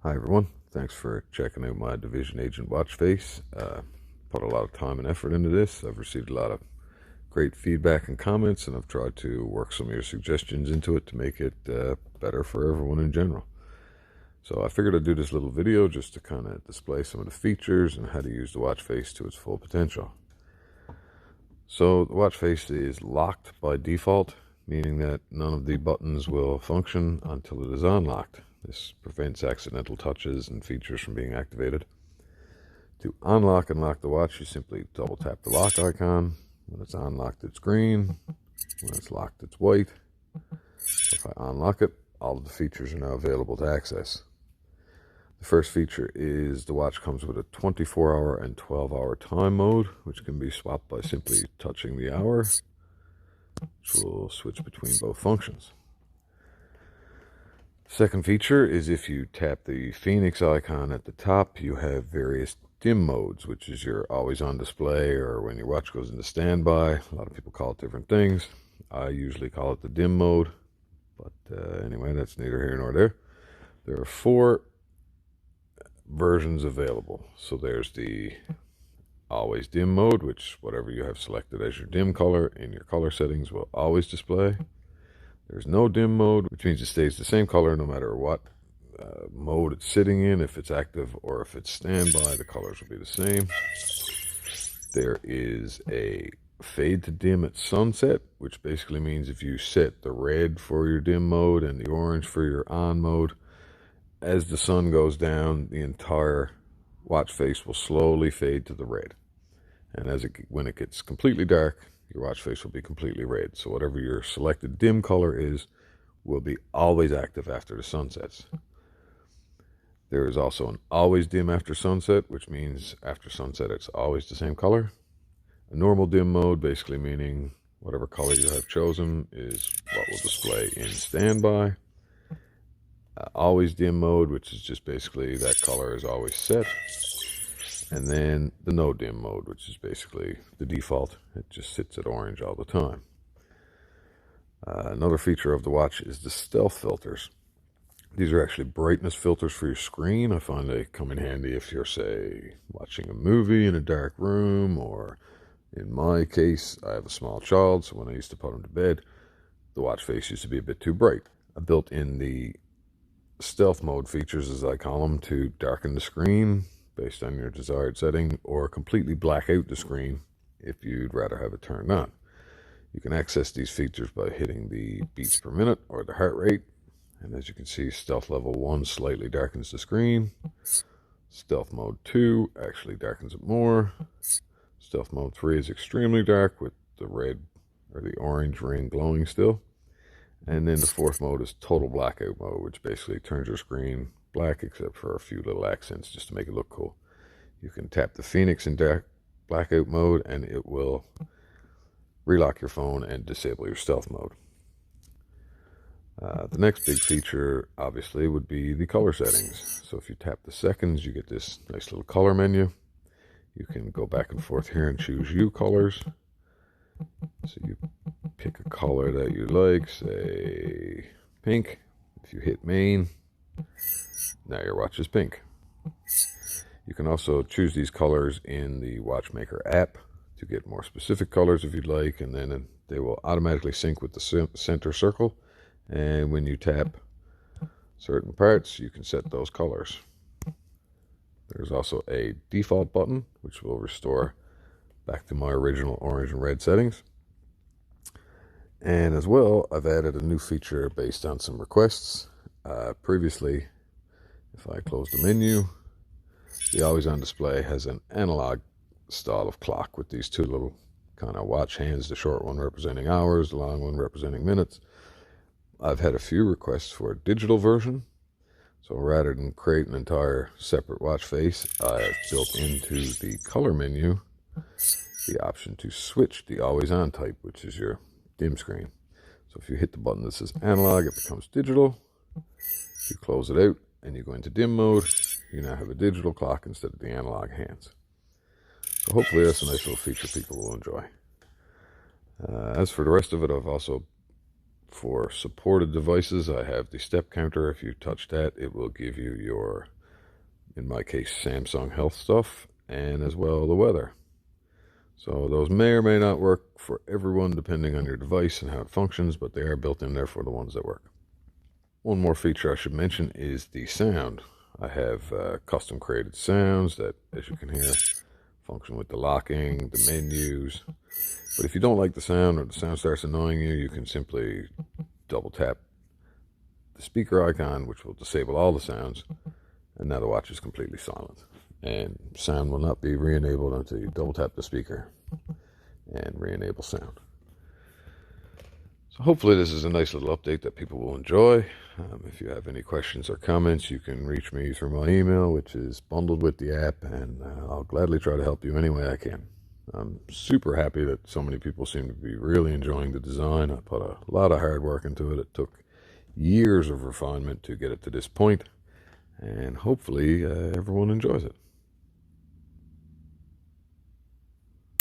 Hi everyone, thanks for checking out my Division Agent watch face. Put a lot of time and effort into this. I've received a lot of great feedback and comments, and I've tried to work some of your suggestions into it to make it better for everyone in general. So I figured I'd do this little video just to kind of display some of the features and how to use the watch face to its full potential. So the watch face is locked by default, meaning that none of the buttons will function until it is unlocked. This prevents accidental touches and features from being activated. To unlock and lock the watch, you simply double tap the lock icon. When it's unlocked, it's green. When it's locked, it's white. So if I unlock it, all of the features are now available to access. The first feature is the watch comes with a 24-hour and 12-hour time mode, which can be swapped by simply touching the hour, which will switch between both functions. Second feature is if you tap the Phoenix icon at the top, you have various dim modes, which is your always on display or when your watch goes into standby. A lot of people call it different things. I usually call it the dim mode, but anyway, that's neither here nor there. There are 4 versions available. So there's the always dim mode, which whatever you have selected as your dim color in your color settings will always display. There's no dim mode, which means it stays the same color no matter what mode it's sitting in. If it's active or if it's standby, the colors will be the same. There is a fade to dim at sunset, which basically means if you set the red for your dim mode and the orange for your on mode, as the sun goes down, the entire watch face will slowly fade to the red. And when it gets completely dark, your watch face will be completely red. So whatever your selected dim color is will be always active after the sun sets. There is also an always dim after sunset, which means after sunset it's always the same color. A normal dim mode, basically meaning whatever color you have chosen is what will display in standby. Always dim mode, which is just basically that color is always set. And then the no dim mode, which is basically the default. It just sits at orange all the time. Another feature of the watch is the stealth filters. These are actually brightness filters for your screen. I find they come in handy if you're, say, watching a movie in a dark room, or in my case, I have a small child, so when I used to put him to bed, the watch face used to be a bit too bright. I built in the stealth mode features, as I call them, to darken the screen based on your desired setting, or completely black out the screen if you'd rather have it turned on. You can access these features by hitting the beats per minute or the heart rate, and as you can see, stealth level 1 slightly darkens the screen. Stealth mode 2 actually darkens it more. Stealth mode 3 is extremely dark with the red or the orange ring glowing still. And then the 4th mode is total blackout mode, which basically turns your screen black except for a few little accents just to make it look cool. You can tap the Phoenix in dark blackout mode and it will relock your phone and disable your stealth mode. The next big feature obviously would be the color settings. So if you tap the seconds, you get this nice little color menu. You can go back and forth here and choose hue colors. So you pick a color that you like, say pink. If you hit main, now your watch is pink. You can also choose these colors in the Watchmaker app to get more specific colors if you'd like, and then they will automatically sync with the center circle. And when you tap certain parts, you can set those colors. There's also a default button, which will restore back to my original orange and red settings. And as well, I've added a new feature based on some requests. Previously, if I close the menu, the always on display has an analog style of clock with these 2 little kind of watch hands, the short one representing hours, the long one representing minutes. I've had a few requests for a digital version. So rather than create an entire separate watch face, I've built into the color menu the option to switch the always on type, which is your dim screen. So if you hit the button that says analog, it becomes digital. If you close it out and you go into dim mode, you now have a digital clock instead of the analog hands. So hopefully that's a nice little feature people will enjoy. As for the rest of it, I've also For supported devices, I have the step counter. If you touch that, it will give you your, in my case, Samsung Health stuff, and as well the weather. So those may or may not work for everyone depending on your device and how it functions, but they are built in there for the ones that work. One more feature I should mention is the sound. I have custom created sounds that, as you can hear, function with the locking, the menus. But if you don't like the sound or the sound starts annoying you, you can simply double tap the speaker icon, which will disable all the sounds, and now the watch is completely silent. And sound will not be re-enabled until you double tap the speaker and re-enable sound. So hopefully this is a nice little update that people will enjoy. If you have any questions or comments, you can reach me through my email, which is bundled with the app, and I'll gladly try to help you any way I can. I'm super happy that so many people seem to be really enjoying the design. I put a lot of hard work into it. It took years of refinement to get it to this point, and hopefully everyone enjoys it.